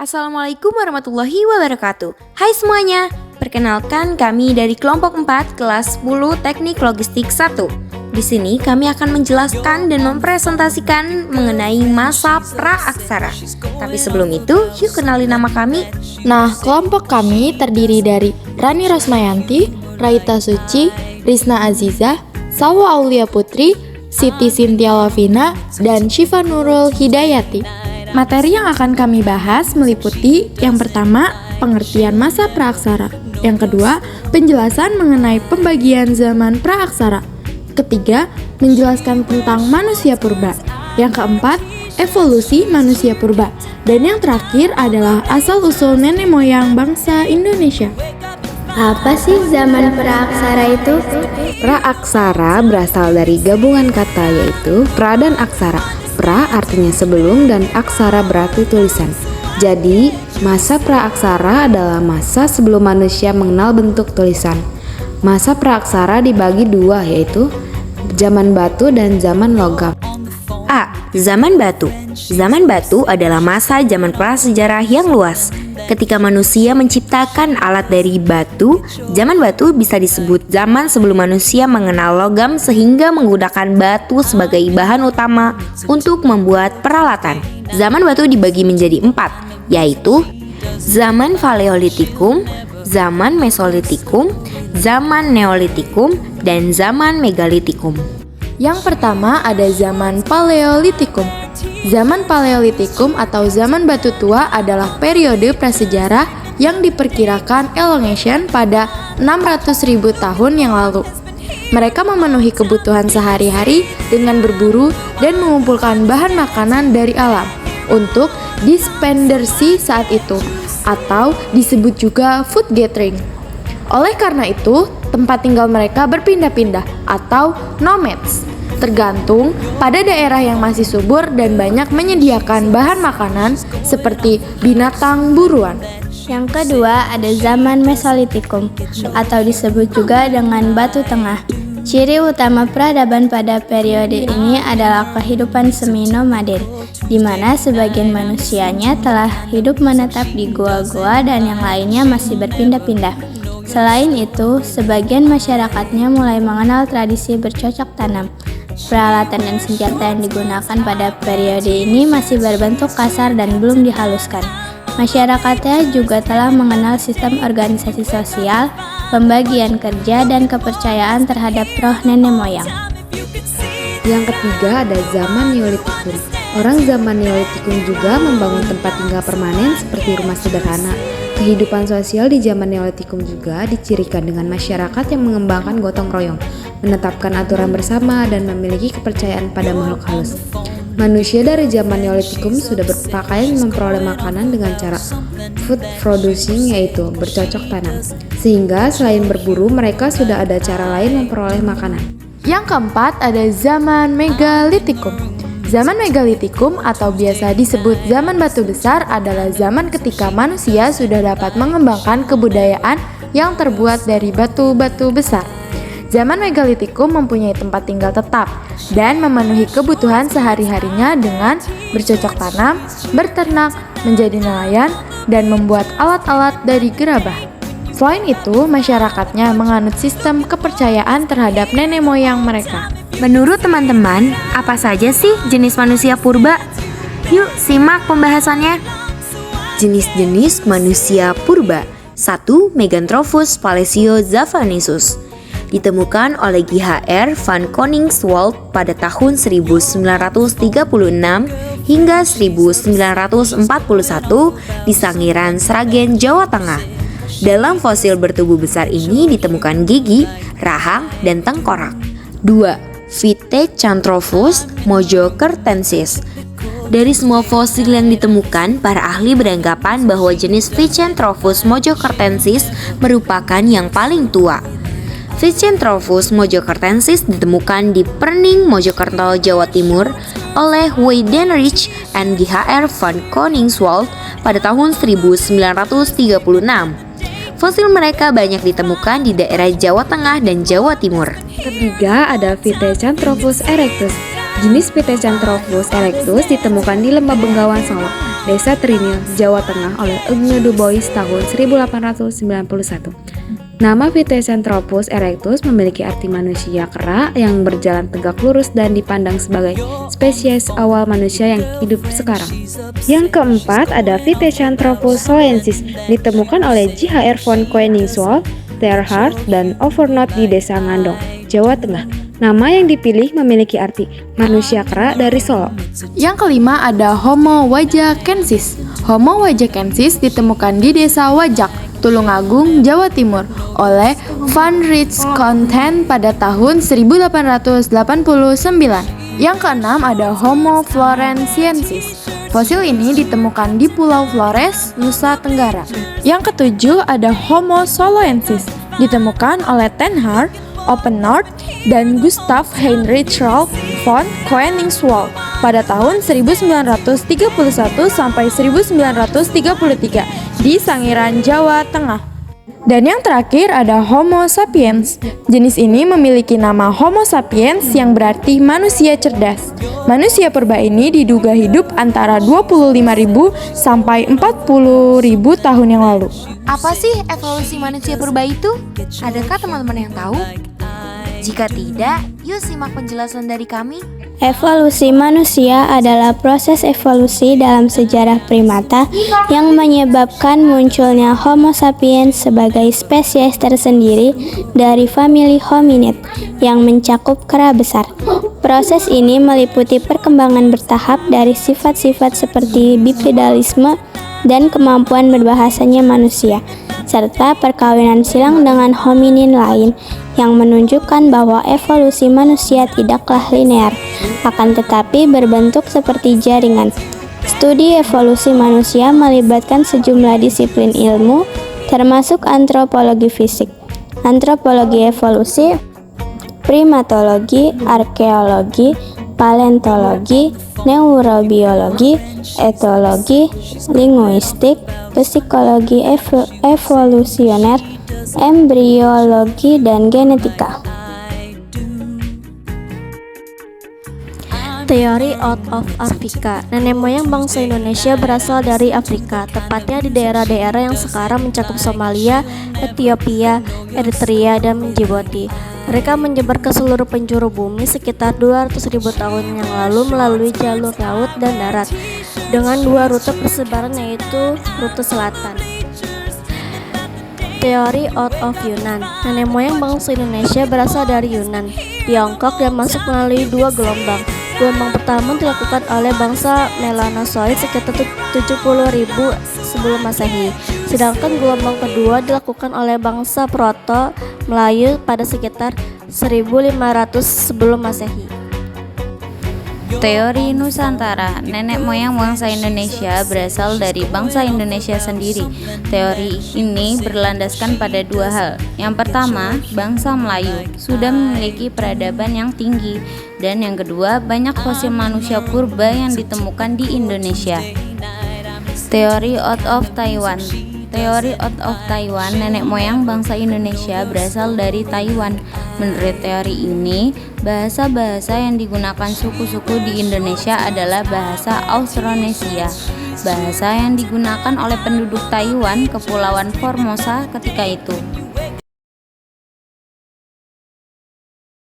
Assalamualaikum warahmatullahi wabarakatuh. Hai semuanya, perkenalkan kami dari kelompok 4 kelas 10 Teknik Logistik 1. Di sini kami akan menjelaskan dan mempresentasikan mengenai masa pra-aksara. Tapi sebelum itu, yuk kenali nama kami. Nah, kelompok kami terdiri dari Rani Rosmayanti, Raita Suci, Rizna Aziza, Sawa Aulia Putri, Siti Sintia Lavina, dan Syifa Nurul Hidayati. Materi yang akan kami bahas meliputi yang pertama, pengertian masa praaksara. Yang kedua, penjelasan mengenai pembagian zaman praaksara. Ketiga, menjelaskan tentang manusia purba. Yang keempat, evolusi manusia purba. Dan yang terakhir adalah asal-usul nenek moyang bangsa Indonesia. Apa sih zaman praaksara itu? Praaksara berasal dari gabungan kata yaitu pra dan aksara. Pra artinya sebelum dan aksara berarti tulisan. Jadi, masa praaksara adalah masa sebelum manusia mengenal bentuk tulisan. Masa praaksara dibagi dua yaitu zaman batu dan zaman logam. A. Zaman batu. Zaman batu adalah masa zaman prasejarah yang luas. Ketika manusia menciptakan alat dari batu, zaman batu bisa disebut zaman sebelum manusia mengenal logam sehingga menggunakan batu sebagai bahan utama untuk membuat peralatan. Zaman batu dibagi menjadi 4, yaitu zaman Paleolitikum, zaman Mesolitikum, zaman Neolitikum, dan zaman Megalitikum. Yang pertama ada zaman Paleolitikum. Zaman Paleolitikum atau zaman batu tua adalah periode prasejarah yang diperkirakan elongation pada 600.000 tahun yang lalu. Mereka memenuhi kebutuhan sehari-hari dengan berburu dan mengumpulkan bahan makanan dari alam untuk dispendersi saat itu, atau disebut juga food gathering. Oleh karena itu, tempat tinggal mereka berpindah-pindah atau nomads, tergantung pada daerah yang masih subur dan banyak menyediakan bahan makanan seperti binatang buruan. Yang kedua ada zaman Mesolitikum atau disebut juga dengan batu tengah. Ciri utama peradaban pada periode ini adalah kehidupan semi nomaden, di mana sebagian manusianya telah hidup menetap di gua-gua dan yang lainnya masih berpindah-pindah. Selain itu, sebagian masyarakatnya mulai mengenal tradisi bercocok tanam. Peralatan dan senjata yang digunakan pada periode ini masih berbentuk kasar dan belum dihaluskan. Masyarakatnya juga telah mengenal sistem organisasi sosial, pembagian kerja, dan kepercayaan terhadap roh nenek moyang. Yang ketiga ada zaman Neolitikum. Orang zaman Neolitikum juga membangun tempat tinggal permanen seperti rumah sederhana. Kehidupan sosial di zaman Neolitikum juga dicirikan dengan masyarakat yang mengembangkan gotong royong, menetapkan aturan bersama, dan memiliki kepercayaan pada makhluk halus. Manusia dari zaman Neolitikum sudah berpakaian memperoleh makanan dengan cara food producing, yaitu bercocok tanam. Sehingga selain berburu, mereka sudah ada cara lain memperoleh makanan. Yang keempat ada zaman Megalitikum. Zaman Megalitikum atau biasa disebut zaman batu besar adalah zaman ketika manusia sudah dapat mengembangkan kebudayaan yang terbuat dari batu-batu besar. Zaman Megalitikum mempunyai tempat tinggal tetap dan memenuhi kebutuhan sehari-harinya dengan bercocok tanam, berternak, menjadi nelayan, dan membuat alat-alat dari gerabah. Selain itu, masyarakatnya menganut sistem kepercayaan terhadap nenek moyang mereka. Menurut teman-teman, apa saja sih jenis manusia purba? Yuk simak pembahasannya. Jenis-jenis manusia purba. 1. Meganthropus palesiozavanensis. Ditemukan oleh G.H.R. van Koningswald pada tahun 1936 hingga 1941 di Sangiran, Sragen, Jawa Tengah. Dalam fosil bertubuh besar ini ditemukan gigi, rahang, dan tengkorak. 2. Phytachanthropus mojokertensis. Dari semua fosil yang ditemukan, para ahli beranggapan bahwa jenis Phytachanthropus mojokertensis merupakan yang paling tua. Phytachanthropus mojokertensis ditemukan di Perning, Mojokerto, Jawa Timur oleh Weidenreich and G.H.R. van Koningswald pada tahun 1936. Fosil mereka banyak ditemukan di daerah Jawa Tengah dan Jawa Timur. Ketiga ada Phytachanthropus erectus. Jenis Pithecanthropus erectus ditemukan di Lembah Bengawan Solo, Desa Trinil, Jawa Tengah oleh Egne Du Bois tahun 1891. Nama Pithecanthropus erectus memiliki arti manusia kera yang berjalan tegak lurus dan dipandang sebagai spesies awal manusia yang hidup sekarang. Yang keempat ada Pithecanthropus solensis, ditemukan oleh J.H.R. von Koenigswald, Terhart, dan Overnoot di Desa Ngandong, Jawa Tengah. Nama yang dipilih memiliki arti manusia kera dari Solo. Yang kelima ada Homo wajakensis. Homo wajakensis ditemukan di Desa Wajak, Tulungagung, Jawa Timur oleh Van Rich Content pada tahun 1889. Yang keenam ada Homo florensiensis. Fosil ini ditemukan di Pulau Flores, Nusa Tenggara. Yang ketujuh ada Homo soloensis, ditemukan oleh Tenhart, Oppenort, dan Gustav Heinrich Ralph von Koenigswald pada tahun 1931 sampai 1933 di Sangiran, Jawa Tengah. Dan yang terakhir ada Homo sapiens. Jenis ini memiliki nama Homo sapiens yang berarti manusia cerdas. Manusia purba ini diduga hidup antara 25.000 sampai 40.000 tahun yang lalu. Apa sih evolusi manusia purba itu? Adakah teman-teman yang tahu? Jika tidak, yuk simak penjelasan dari kami. Evolusi manusia adalah proses evolusi dalam sejarah primata yang menyebabkan munculnya Homo sapiens sebagai spesies tersendiri dari famili hominid yang mencakup kera besar. Proses ini meliputi perkembangan bertahap dari sifat-sifat seperti bipedalisme dan kemampuan berbahasanya manusia, serta perkawinan silang dengan hominin lain yang menunjukkan bahwa evolusi manusia tidaklah linear, akan tetapi berbentuk seperti jaringan. Studi evolusi manusia melibatkan sejumlah disiplin ilmu, termasuk antropologi fisik, antropologi evolusi, primatologi, arkeologi, paleontologi, neurobiologi, etologi, linguistik, psikologi evolusioner, embriologi, dan genetika. Teori out of Africa. Nenek moyang bangsa Indonesia berasal dari Afrika, tepatnya di daerah-daerah yang sekarang mencakup Somalia, Ethiopia, Eritrea, dan Djibouti. Mereka menyebar ke seluruh penjuru bumi sekitar 200.000 tahun yang lalu melalui jalur laut dan darat dengan dua rute persebaran, yaitu rute selatan. Teori out of Yunan. Nenek moyang bangsa Indonesia berasal dari Yunan, Tiongkok, dan masuk melalui dua gelombang. Gelombang pertama dilakukan oleh bangsa Melanozoik sekitar 70.000 sebelum Masehi, sedangkan gelombang kedua dilakukan oleh bangsa Proto Melayu pada sekitar 1500 sebelum Masehi. Teori Nusantara. Nenek moyang bangsa Indonesia berasal dari bangsa Indonesia sendiri. Teori ini berlandaskan pada dua hal. Yang pertama, bangsa Melayu sudah memiliki peradaban yang tinggi, dan yang kedua, banyak fosil manusia purba yang ditemukan di Indonesia. Teori out of Taiwan. Teori out of Taiwan, nenek moyang bangsa Indonesia berasal dari Taiwan. Menurut teori ini, bahasa-bahasa yang digunakan suku-suku di Indonesia adalah bahasa Austronesia, bahasa yang digunakan oleh penduduk Taiwan, Kepulauan Formosa ketika itu.